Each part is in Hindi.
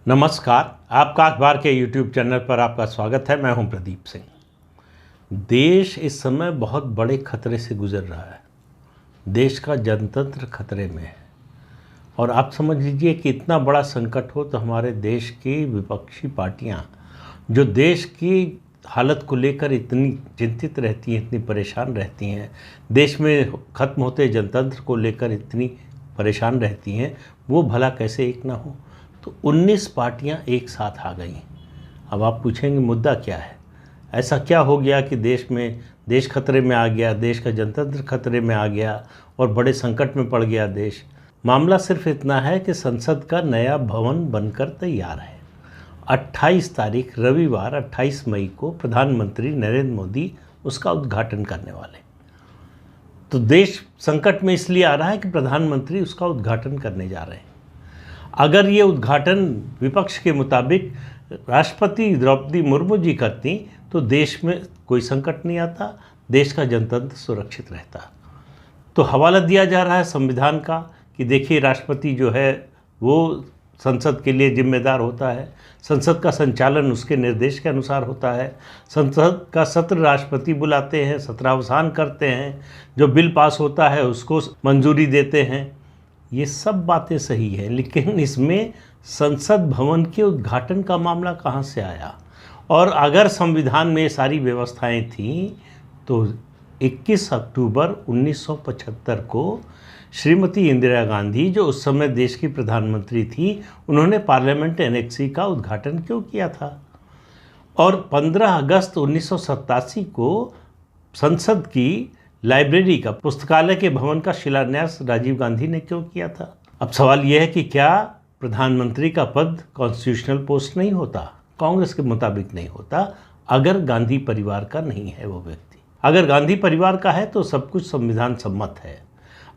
नमस्कार। आपका अखबार के YouTube चैनल पर आपका स्वागत है। मैं हूं प्रदीप सिंह। देश इस समय बहुत बड़े खतरे से गुजर रहा है। देश का जनतंत्र खतरे में है और आप समझ लीजिए कि इतना बड़ा संकट हो तो हमारे देश की विपक्षी पार्टियां जो देश की हालत को लेकर इतनी चिंतित रहती हैं, इतनी परेशान रहती हैं, देश में ख़त्म होते जनतंत्र को लेकर इतनी परेशान रहती हैं, वो भला कैसे एक ना हो। तो 19 पार्टियां एक साथ आ गई। अब आप पूछेंगे मुद्दा क्या है, ऐसा क्या हो गया कि देश खतरे में आ गया, देश का जनतंत्र खतरे में आ गया और बड़े संकट में पड़ गया देश। मामला सिर्फ इतना है कि संसद का नया भवन बनकर तैयार है। 28 तारीख रविवार 28 मई को प्रधानमंत्री नरेंद्र मोदी उसका उद्घाटन करने वाले। तो देश संकट में इसलिए आ रहा है कि प्रधानमंत्री उसका उद्घाटन करने जा रहे हैं। अगर ये उद्घाटन विपक्ष के मुताबिक राष्ट्रपति द्रौपदी मुर्मू जी करती तो देश में कोई संकट नहीं आता, देश का जनतंत्र सुरक्षित रहता। तो हवाला दिया जा रहा है संविधान का कि देखिए राष्ट्रपति जो है वो संसद के लिए जिम्मेदार होता है, संसद का संचालन उसके निर्देश के अनुसार होता है, संसद का सत्र राष्ट्रपति बुलाते हैं, सत्रावसान करते हैं, जो बिल पास होता है उसको मंजूरी देते हैं। ये सब बातें सही हैं, लेकिन इसमें संसद भवन के उद्घाटन का मामला कहाँ से आया? और अगर संविधान में ये सारी व्यवस्थाएं थीं तो 21 अक्टूबर 1975 को श्रीमती इंदिरा गांधी, जो उस समय देश की प्रधानमंत्री थी, उन्होंने पार्लियामेंट एनेक्सी का उद्घाटन क्यों किया था? और 15 अगस्त 1987 को संसद की लाइब्रेरी का, पुस्तकालय के भवन का शिलान्यास राजीव गांधी ने क्यों किया था? अब सवाल यह है कि क्या प्रधानमंत्री का पद कॉन्स्टिट्यूशनल पोस्ट नहीं होता, कांग्रेस के मुताबिक नहीं होता, अगर गांधी परिवार का नहीं है वो व्यक्ति? अगर गांधी परिवार का है तो सब कुछ संविधान सम्मत है।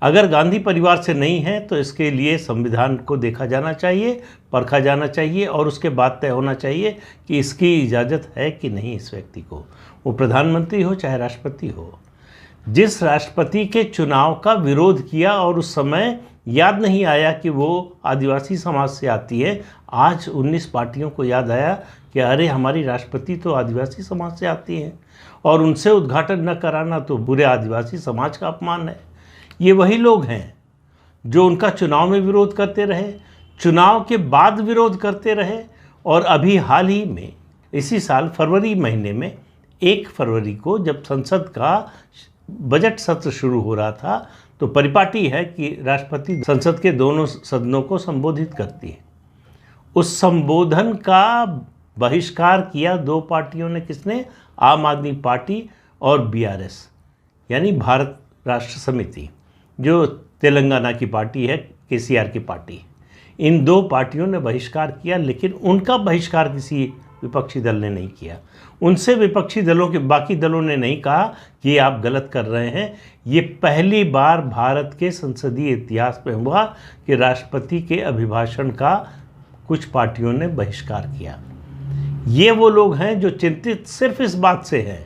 अगर गांधी परिवार से नहीं है तो इसके लिए संविधान को देखा जाना चाहिए, परखा जाना चाहिए और उसके बाद तय होना चाहिए कि इसकी इजाज़त है कि नहीं इस व्यक्ति को, वो प्रधानमंत्री हो चाहे राष्ट्रपति हो। जिस राष्ट्रपति के चुनाव का विरोध किया और उस समय याद नहीं आया कि वो आदिवासी समाज से आती है, आज 19 पार्टियों को याद आया कि अरे हमारी राष्ट्रपति तो आदिवासी समाज से आती हैं और उनसे उद्घाटन न कराना तो पूरे आदिवासी समाज का अपमान है। ये वही लोग हैं जो उनका चुनाव में विरोध करते रहे, चुनाव के बाद विरोध करते रहे और अभी हाल ही में इसी साल फरवरी महीने में 1 फरवरी को जब संसद का बजट सत्र शुरू हो रहा था तो परिपाटी है कि राष्ट्रपति संसद के दोनों सदनों को संबोधित करती है। उस संबोधन का बहिष्कार किया 2 पार्टियों ने। किसने? आम आदमी पार्टी और BRS यानी भारत राष्ट्र समिति, जो तेलंगाना की पार्टी है, KCR की पार्टी। इन 2 पार्टियों ने बहिष्कार किया, लेकिन उनका बहिष्कार किसी विपक्षी दल ने नहीं किया। उनसे विपक्षी दलों के बाकी दलों ने नहीं कहा कि आप गलत कर रहे हैं। ये पहली बार भारत के संसदीय इतिहास में हुआ कि राष्ट्रपति के अभिभाषण का कुछ पार्टियों ने बहिष्कार किया। ये वो लोग हैं जो चिंतित सिर्फ इस बात से हैं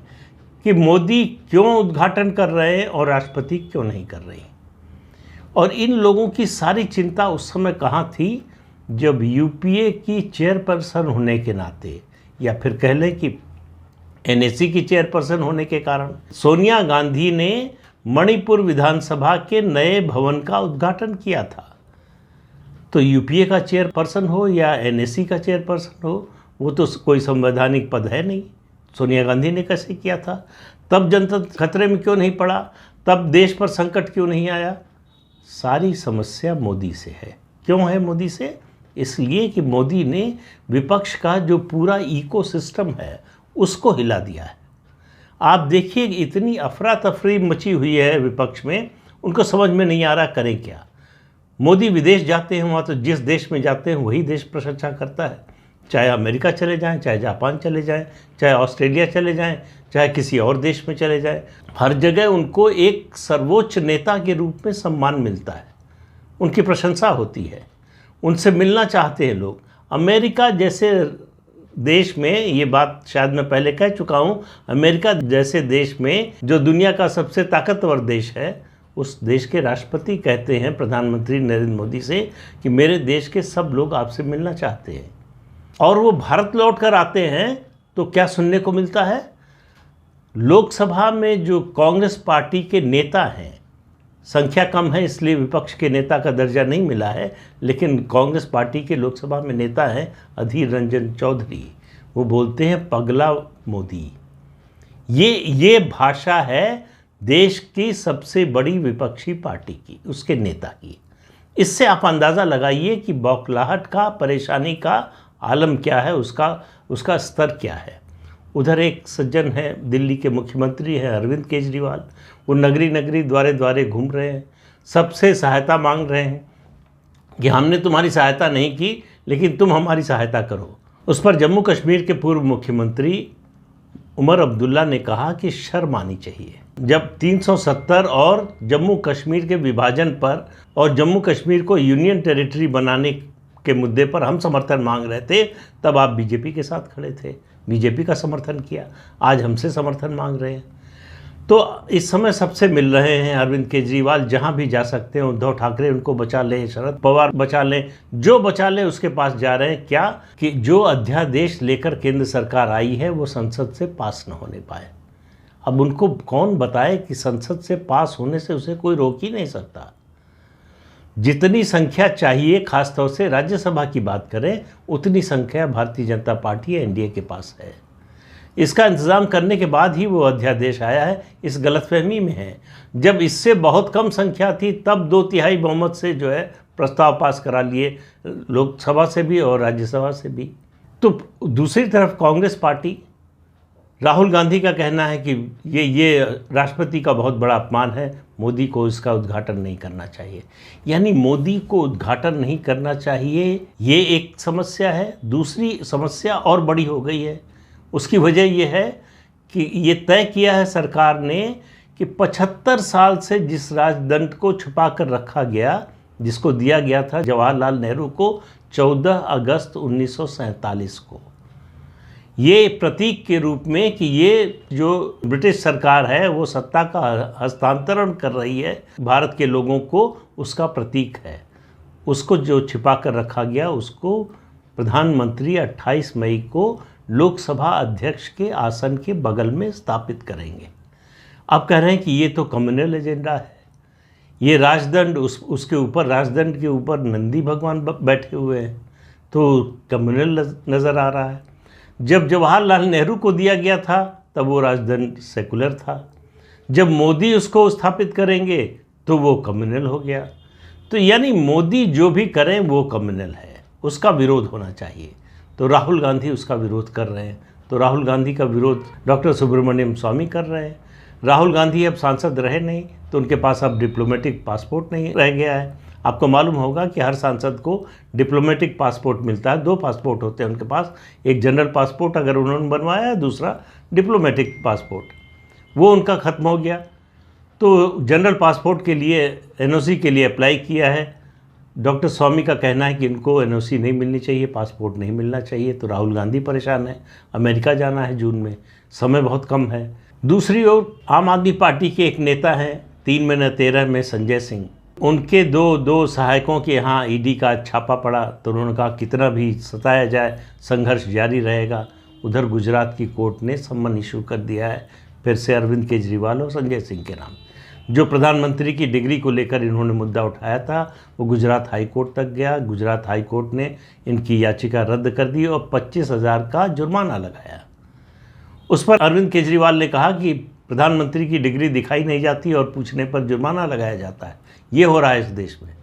कि मोदी क्यों उद्घाटन कर रहे हैं और राष्ट्रपति क्यों नहीं कर रही। और इन लोगों की सारी चिंता उस समय कहाँ थी जब UPA की चेयरपर्सन होने के नाते, या फिर कह लें कि NAC की चेयरपर्सन होने के कारण, सोनिया गांधी ने मणिपुर विधानसभा के नए भवन का उद्घाटन किया था। तो UPA का चेयरपर्सन हो या NAC का चेयरपर्सन हो, वो तो कोई संवैधानिक पद है नहीं। सोनिया गांधी ने कैसे किया था? तब जनतंत्र खतरे में क्यों नहीं पड़ा? तब देश पर संकट क्यों नहीं आया? सारी समस्या मोदी से है। क्यों है मोदी से? इसलिए कि मोदी ने विपक्ष का जो पूरा इकोसिस्टम है उसको हिला दिया है। आप देखिए इतनी अफरा तफरी मची हुई है विपक्ष में, उनको समझ में नहीं आ रहा करें क्या। मोदी विदेश जाते हैं, वहाँ तो जिस देश में जाते हैं वही देश प्रशंसा करता है। चाहे अमेरिका चले जाएं, चाहे जापान चले जाएं, चाहे ऑस्ट्रेलिया चले जाएं, चाहे किसी और देश में चले जाएं, हर जगह उनको एक सर्वोच्च नेता के रूप में सम्मान मिलता है, उनकी प्रशंसा होती है, उनसे मिलना चाहते हैं लोग। अमेरिका जैसे देश में, ये बात शायद मैं पहले कह चुका हूँ, अमेरिका जैसे देश में जो दुनिया का सबसे ताकतवर देश है, उस देश के राष्ट्रपति कहते हैं प्रधानमंत्री नरेंद्र मोदी से कि मेरे देश के सब लोग आपसे मिलना चाहते हैं। और वो भारत लौट कर आते हैं तो क्या सुनने को मिलता है, लोकसभा में जो कांग्रेस पार्टी के नेता हैं, संख्या कम है इसलिए विपक्ष के नेता का दर्जा नहीं मिला है, लेकिन कांग्रेस पार्टी के लोकसभा में नेता हैं अधीर रंजन चौधरी, वो बोलते हैं पगला मोदी। ये भाषा है देश की सबसे बड़ी विपक्षी पार्टी की, उसके नेता की। इससे आप अंदाज़ा लगाइए कि बौखलाहट का, परेशानी का आलम क्या है, उसका स्तर क्या है। उधर एक सज्जन है, दिल्ली के मुख्यमंत्री हैं अरविंद केजरीवाल, वो नगरी नगरी द्वारे द्वारे घूम रहे हैं, सबसे सहायता मांग रहे हैं कि हमने तुम्हारी सहायता नहीं की लेकिन तुम हमारी सहायता करो। उस पर जम्मू कश्मीर के पूर्व मुख्यमंत्री उमर अब्दुल्ला ने कहा कि शर्म आनी चाहिए। जब 370 और जम्मू कश्मीर के विभाजन पर और जम्मू कश्मीर को यूनियन टेरिटरी बनाने के मुद्दे पर हम समर्थन मांग रहे थे, तब आप बीजेपी के साथ खड़े थे, बीजेपी का समर्थन किया, आज हमसे समर्थन मांग रहे हैं। तो इस समय सबसे मिल रहे हैं अरविंद केजरीवाल, जहां भी जा सकते हैं, उद्धव ठाकरे उनको बचा लें, शरद पवार बचा लें, जो बचा ले उसके पास जा रहे हैं। क्या कि जो अध्यादेश लेकर केंद्र सरकार आई है वो संसद से पास न होने पाए। अब उनको कौन बताए कि संसद से पास होने से उसे कोई रोक ही नहीं सकता। जितनी संख्या चाहिए, खासतौर से राज्यसभा की बात करें, उतनी संख्या भारतीय जनता पार्टी एनडीए के पास है। इसका इंतज़ाम करने के बाद ही वो अध्यादेश आया है, इस गलतफहमी में है। जब इससे बहुत कम संख्या थी तब 2/3 बहुमत से जो है प्रस्ताव पास करा लिए, लोकसभा से भी और राज्यसभा से भी। तो दूसरी तरफ कांग्रेस पार्टी, राहुल गांधी का कहना है कि ये राष्ट्रपति का बहुत बड़ा अपमान है, मोदी को इसका उद्घाटन नहीं करना चाहिए। यानी मोदी को उद्घाटन नहीं करना चाहिए, ये एक समस्या है। दूसरी समस्या और बड़ी हो गई है, उसकी वजह यह है कि ये तय किया है सरकार ने कि 75 साल से जिस राजदंड को छुपा कर रखा गया, जिसको दिया गया था जवाहरलाल नेहरू को 14 अगस्त 1947 को, ये प्रतीक के रूप में कि ये जो ब्रिटिश सरकार है वो सत्ता का हस्तांतरण कर रही है भारत के लोगों को, उसका प्रतीक है। उसको जो छिपा कर रखा गया उसको प्रधानमंत्री 28 मई को लोकसभा अध्यक्ष के आसन के बगल में स्थापित करेंगे। अब कह रहे हैं कि ये तो कम्युनल एजेंडा है, ये राजदंड, उसके ऊपर, राजदंड के ऊपर नंदी भगवान बैठे हुए हैं, तो कम्युनल नज़र आ रहा है। जब जवाहरलाल नेहरू को दिया गया था तब वो राजदंड सेकुलर था, जब मोदी उसको स्थापित करेंगे तो वो कम्युनल हो गया। तो यानी मोदी जो भी करें वो कम्युनल है, उसका विरोध होना चाहिए। तो राहुल गांधी उसका विरोध कर रहे हैं। तो राहुल गांधी का विरोध डॉक्टर सुब्रमण्यम स्वामी कर रहे हैं। राहुल गांधी अब सांसद रहे नहीं तो उनके पास अब डिप्लोमेटिक पासपोर्ट नहीं रह गया है। आपको मालूम होगा कि हर सांसद को डिप्लोमेटिक पासपोर्ट मिलता है, 2 पासपोर्ट होते हैं उनके पास, एक जनरल पासपोर्ट अगर उन्होंने बनवाया है, दूसरा डिप्लोमेटिक पासपोर्ट, वो उनका ख़त्म हो गया। तो जनरल पासपोर्ट के लिए एनओसी के लिए अप्लाई किया है। डॉक्टर स्वामी का कहना है कि इनको एनओसी नहीं मिलनी चाहिए, पासपोर्ट नहीं मिलना चाहिए। तो राहुल गांधी परेशान है, अमेरिका जाना है जून में, समय बहुत कम है। दूसरी ओर आम आदमी पार्टी के एक नेता हैं 3 में न 13 में, संजय सिंह, उनके दो सहायकों के यहाँ ईडी का छापा पड़ा तो उन्होंने कहा कितना भी सताया जाए संघर्ष जारी रहेगा। उधर गुजरात की कोर्ट ने सम्मन इशू कर दिया है फिर से अरविंद केजरीवाल और संजय सिंह के नाम। जो प्रधानमंत्री की डिग्री को लेकर इन्होंने मुद्दा उठाया था वो गुजरात हाई कोर्ट तक गया। गुजरात हाई कोर्ट ने इनकी याचिका रद्द कर दी और 25,000 का जुर्माना लगाया। उस पर अरविंद केजरीवाल ने कहा कि प्रधानमंत्री की डिग्री दिखाई नहीं जाती और पूछने पर जुर्माना लगाया जाता है, ये हो रहा है इस देश में।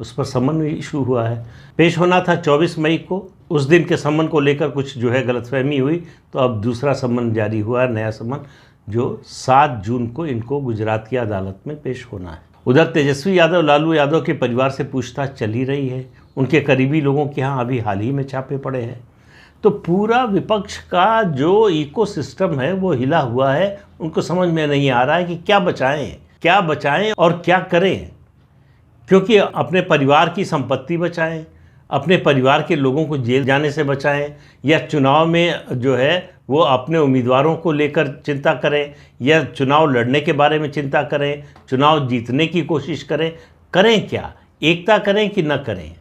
उस पर सम्मन इशू हुआ है, पेश होना था 24 मई को। उस दिन के सम्मन को लेकर कुछ जो है गलतफहमी हुई तो अब दूसरा सम्मन जारी हुआ है, नया सम्मन, जो 7 जून को इनको गुजरात की अदालत में पेश होना है। उधर तेजस्वी यादव, लालू यादव के परिवार से पूछताछ चल ही रही है। उनके करीबी लोगों के यहाँ अभी हाल ही में छापे पड़े हैं। तो पूरा विपक्ष का जो इकोसिस्टम है वो हिला हुआ है। उनको समझ में नहीं आ रहा है कि क्या बचाएं और क्या करें, क्योंकि अपने परिवार की संपत्ति बचाएं, अपने परिवार के लोगों को जेल जाने से बचाएं, या चुनाव में जो है वो अपने उम्मीदवारों को लेकर चिंता करें, या चुनाव लड़ने के बारे में चिंता करें, चुनाव जीतने की कोशिश करें क्या, एकता करें कि न करें,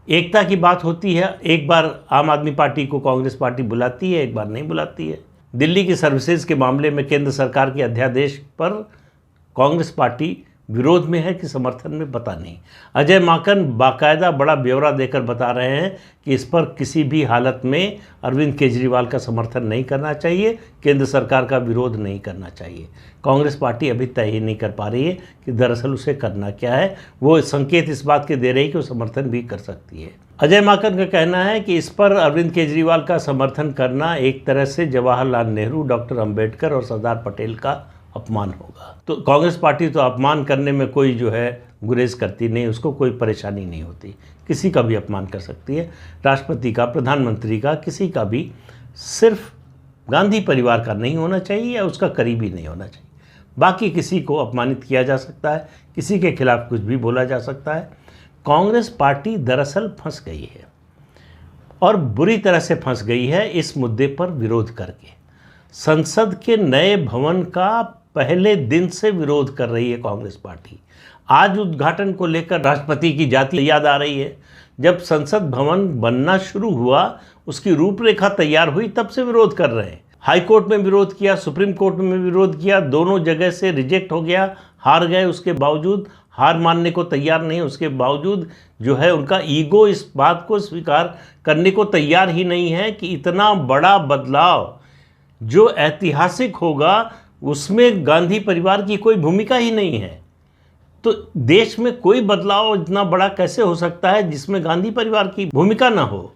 एकता की बात होती है, एक बार आम आदमी पार्टी को कांग्रेस पार्टी बुलाती है, एक बार नहीं बुलाती है। दिल्ली की सर्विसेज के मामले में केंद्र सरकार के अध्यादेश पर कांग्रेस पार्टी विरोध में है कि समर्थन में, पता नहीं। अजय माकन बाकायदा बड़ा ब्यौरा देकर बता रहे हैं कि इस पर किसी भी हालत में अरविंद केजरीवाल का समर्थन नहीं करना चाहिए, केंद्र सरकार का विरोध नहीं करना चाहिए। कांग्रेस पार्टी अभी तय ही नहीं कर पा रही है कि दरअसल उसे करना क्या है। वो संकेत इस बात के दे रही है कि वो समर्थन भी कर सकती है। अजय माकन का कहना है कि इस पर अरविंद केजरीवाल का समर्थन करना एक तरह से जवाहरलाल नेहरू, डॉक्टर अंबेडकर और सरदार पटेल का अपमान होगा। तो कांग्रेस पार्टी तो अपमान करने में कोई जो है गुरेज करती नहीं, उसको कोई परेशानी नहीं होती, किसी का भी अपमान कर सकती है, राष्ट्रपति का, प्रधानमंत्री का, किसी का भी। सिर्फ गांधी परिवार का नहीं होना चाहिए या उसका करीबी नहीं होना चाहिए। बाकी किसी को अपमानित किया जा सकता है, किसी के खिलाफ कुछ भी बोला जा सकता है। कांग्रेस पार्टी दरअसल फंस गई है और बुरी तरह से फंस गई है इस मुद्दे पर विरोध करके। संसद के नए भवन का पहले दिन से विरोध कर रही है कांग्रेस पार्टी। आज उद्घाटन को लेकर राष्ट्रपति की जाति याद आ रही है। जब संसद भवन बनना शुरू हुआ, उसकी रूपरेखा तैयार हुई, तब से विरोध कर रहे हैं। हाई कोर्ट में विरोध किया, सुप्रीम कोर्ट में विरोध किया, दोनों जगह से रिजेक्ट हो गया, हार गए। उसके बावजूद हार मानने को तैयार नहीं, उसके बावजूद जो है उनका ईगो इस बात को स्वीकार करने को तैयार ही नहीं है कि इतना बड़ा बदलाव जो ऐतिहासिक होगा उसमें गांधी परिवार की कोई भूमिका ही नहीं है। तो देश में कोई बदलाव इतना बड़ा कैसे हो सकता है जिसमें गांधी परिवार की भूमिका ना हो?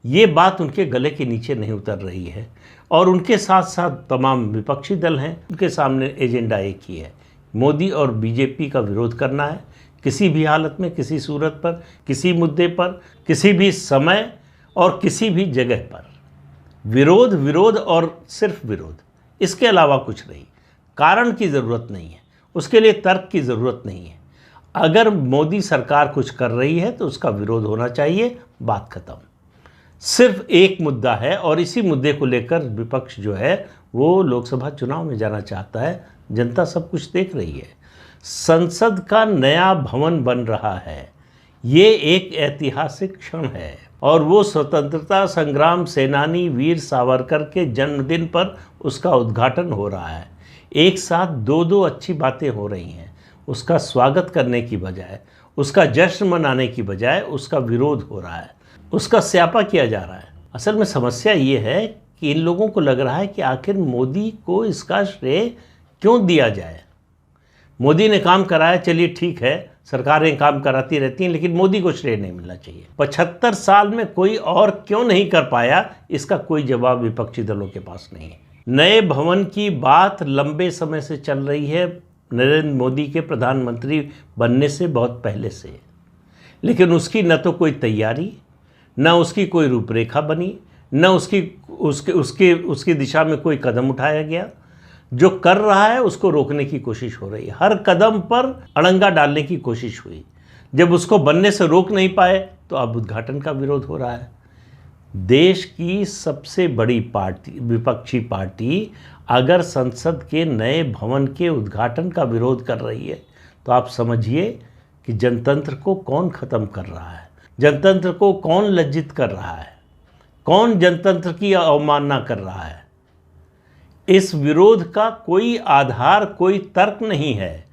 ये बात उनके गले के नीचे नहीं उतर रही है। और उनके साथ साथ तमाम विपक्षी दल हैं, उनके सामने एजेंडा एक ही है, मोदी और बीजेपी का विरोध करना है। किसी भी हालत में, किसी सूरत पर, किसी मुद्दे पर, किसी भी समय और किसी भी जगह पर विरोध, विरोध और सिर्फ विरोध, इसके अलावा कुछ नहीं। कारण की ज़रूरत नहीं है, उसके लिए तर्क की ज़रूरत नहीं है। अगर मोदी सरकार कुछ कर रही है तो उसका विरोध होना चाहिए, बात खत्म। सिर्फ एक मुद्दा है और इसी मुद्दे को लेकर विपक्ष जो है वो लोकसभा चुनाव में जाना चाहता है। जनता सब कुछ देख रही है। संसद का नया भवन बन रहा है, ये एक ऐतिहासिक क्षण है और वो स्वतंत्रता संग्राम सेनानी वीर सावरकर के जन्मदिन पर उसका उद्घाटन हो रहा है। एक साथ दो दो अच्छी बातें हो रही हैं। उसका स्वागत करने की बजाय, उसका जश्न मनाने की बजाय उसका विरोध हो रहा है, उसका स्यापा किया जा रहा है। असल में समस्या ये है कि इन लोगों को लग रहा है कि आखिर मोदी को इसका श्रेय क्यों दिया जाए। मोदी ने काम कराया, चलिए ठीक है, सरकारें काम कराती रहती हैं, लेकिन मोदी को श्रेय नहीं मिलना चाहिए। 75 साल में कोई और क्यों नहीं कर पाया, इसका कोई जवाब विपक्षी दलों के पास नहीं है। नए भवन की बात लंबे समय से चल रही है, नरेंद्र मोदी के प्रधानमंत्री बनने से बहुत पहले से, लेकिन उसकी न तो कोई तैयारी, न उसकी कोई रूपरेखा बनी, न उसकी दिशा में कोई कदम उठाया गया। जो कर रहा है उसको रोकने की कोशिश हो रही है, हर कदम पर अड़ंगा डालने की कोशिश हुई। जब उसको बनने से रोक नहीं पाए तो अब उद्घाटन का विरोध हो रहा है। देश की सबसे बड़ी पार्टी, विपक्षी पार्टी, अगर संसद के नए भवन के उद्घाटन का विरोध कर रही है तो आप समझिए कि जनतंत्र को कौन ख़त्म कर रहा है, जनतंत्र को कौन लज्जित कर रहा है, कौन जनतंत्र की अवमानना कर रहा है। इस विरोध का कोई आधार, कोई तर्क नहीं है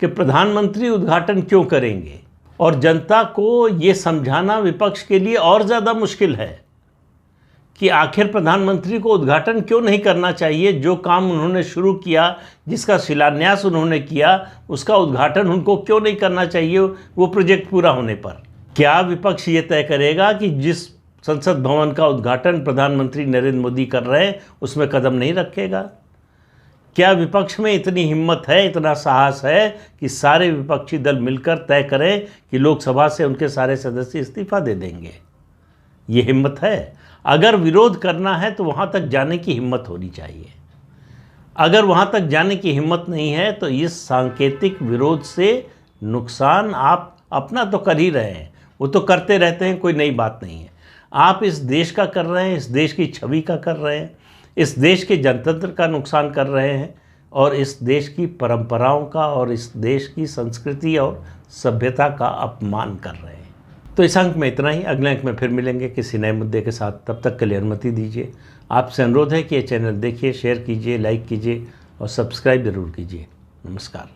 कि प्रधानमंत्री उद्घाटन क्यों करेंगे, और जनता को ये समझाना विपक्ष के लिए और ज़्यादा मुश्किल है कि आखिर प्रधानमंत्री को उद्घाटन क्यों नहीं करना चाहिए। जो काम उन्होंने शुरू किया, जिसका शिलान्यास उन्होंने किया, उसका उद्घाटन उनको क्यों नहीं करना चाहिए वो प्रोजेक्ट पूरा होने पर। क्या विपक्ष ये तय करेगा कि जिस संसद भवन का उद्घाटन प्रधानमंत्री नरेंद्र मोदी कर रहे हैं उसमें कदम नहीं रखेगा? क्या विपक्ष में इतनी हिम्मत है, इतना साहस है कि सारे विपक्षी दल मिलकर तय करें कि लोकसभा से उनके सारे सदस्य इस्तीफा दे देंगे? ये हिम्मत है? अगर विरोध करना है तो वहाँ तक जाने की हिम्मत होनी चाहिए। अगर वहाँ तक जाने की हिम्मत नहीं है तो इस सांकेतिक विरोध से नुकसान आप अपना तो कर ही रहे हैं, वो तो करते रहते हैं, कोई नई बात नहीं है। आप इस देश का कर रहे हैं, इस देश की छवि का कर रहे हैं, इस देश के जनतंत्र का नुकसान कर रहे हैं और इस देश की परंपराओं का और इस देश की संस्कृति और सभ्यता का अपमान कर रहे हैं। तो इस अंक में इतना ही। अगले अंक में फिर मिलेंगे किसी नए मुद्दे के साथ। तब तक के लिए अनुमति दीजिए। आपसे अनुरोध है कि ये चैनल देखिए, शेयर कीजिए, लाइक कीजिए और सब्सक्राइब ज़रूर कीजिए। नमस्कार।